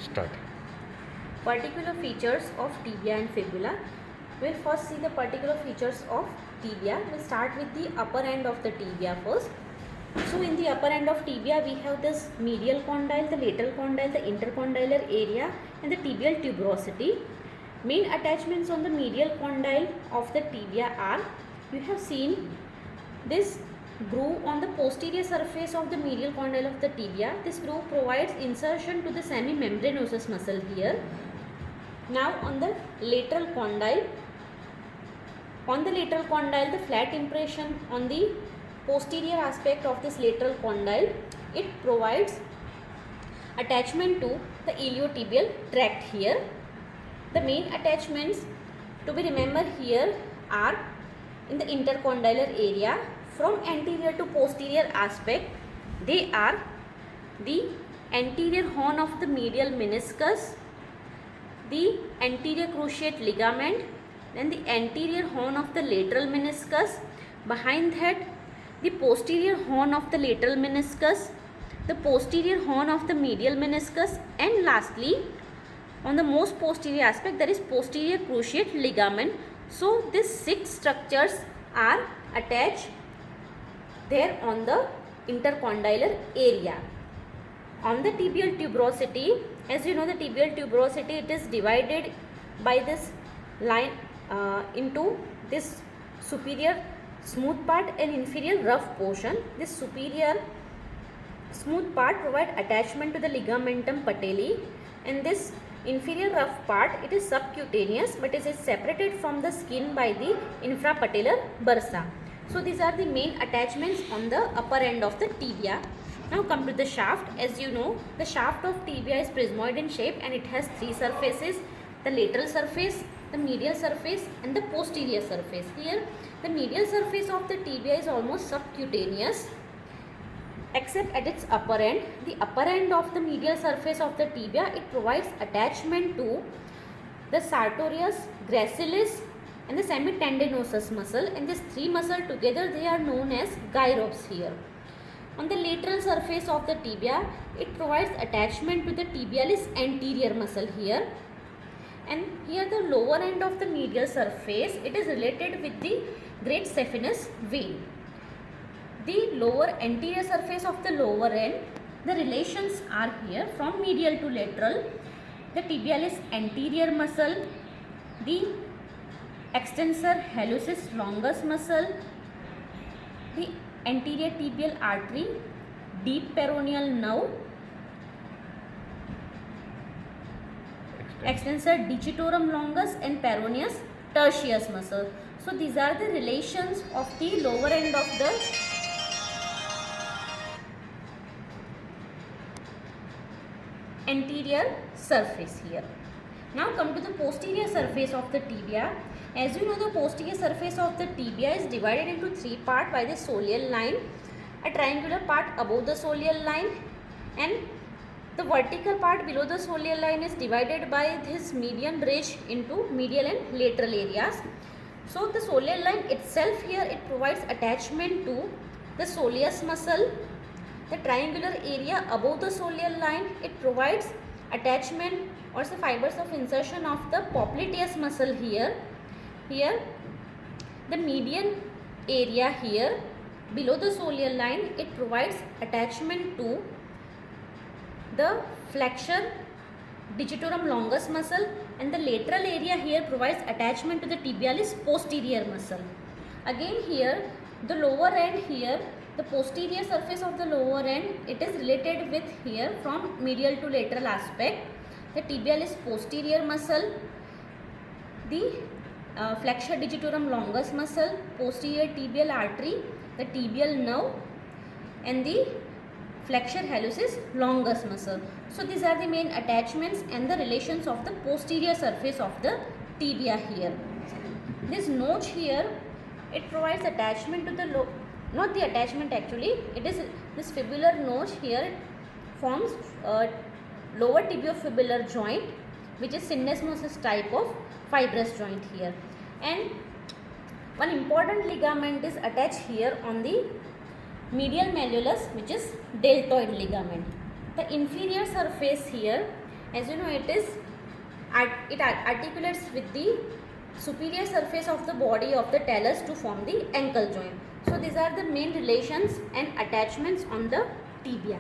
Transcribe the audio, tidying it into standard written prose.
Start. Particular features of tibia and fibula. We'll first see the particular features of tibia. We'll start with the upper end of the tibia first. So in the upper end of tibia we have this medial condyle, the lateral condyle, the intercondylar area and the tibial tuberosity. Main attachments on the medial condyle of the tibia are, you have seen this groove on the posterior surface of the medial condyle of the tibia. This groove provides insertion to the semimembranosus muscle here. Now on the lateral condyle, the flat impression on the posterior aspect of this lateral condyle, it provides attachment to the iliotibial tract here. The main attachments to be remembered here are in the intercondylar area from anterior to posterior aspect. They are the anterior horn of the medial meniscus, the anterior cruciate ligament, then the anterior horn of the lateral meniscus, behind that the posterior horn of the lateral meniscus, the posterior horn of the medial meniscus, and lastly on the most posterior aspect there is posterior cruciate ligament. So these 6 structures are attached there on the intercondylar area. On the tibial tuberosity, as you know, the tibial tuberosity, it is divided by this line into this superior smooth part and inferior rough portion. This superior smooth part provides attachment to the ligamentum patelli, and this inferior rough part, it is subcutaneous but it is separated from the skin by the infrapatellar bursa. So these are the main attachments on the upper end of the tibia. Now come to the shaft. As you know, the shaft of tibia is prismoid in shape and it has 3 surfaces: the lateral surface, the medial surface and the posterior surface. Here the medial surface of the tibia is almost subcutaneous except at its upper end. The upper end of the medial surface of the tibia, it provides attachment to the sartorius, gracilis and the semitendinosus muscle, and these 3 muscles together they are known as gyropes here. On the lateral surface of the tibia, it provides attachment to the tibialis anterior muscle here, and here the lower end of the medial surface, it is related with the great saphenous vein. The lower anterior surface of the lower end, the relations are here from medial to lateral: the tibialis anterior muscle, the extensor hallucis longus muscle, the anterior tibial artery, deep peroneal nerve, extensor digitorum longus and peroneus tertius muscle. So these are the relations of the lower end of the anterior surface here. Now come to the posterior surface of the tibia. As you know, the posterior surface of the tibia is divided into 3 parts by the soleal line, a triangular part above the soleal line, and the vertical part below the soleal line is divided by this median ridge into medial and lateral areas. So the soleal line itself here, it provides attachment to the soleus muscle. The triangular area above the soleal line, it provides attachment or the fibers of insertion of the popliteus muscle here. Here the median area here below the soleal line, it provides attachment to the flexure digitorum longus muscle, and the lateral area here provides attachment to the tibialis posterior muscle. Again here the lower end here, the posterior surface of the lower end, it is related with here from medial to lateral aspect, the tibialis posterior muscle, the flexure digitorum longus muscle, posterior tibial artery, the tibial nerve and the flexure hallucis longus muscle. So these are the main attachments and the relations of the posterior surface of the tibia here. This notch here, it provides attachment to the not the attachment actually, it is this fibular notch here, it forms lower tibiofibular joint, which is syndesmosis type of fibrous joint here. And one important ligament is attached here on the medial malleolus, which is deltoid ligament. The inferior surface here, As you know, it articulates with the superior surface of the body of the talus to form the ankle joint. So these are the main relations and attachments on the tibia.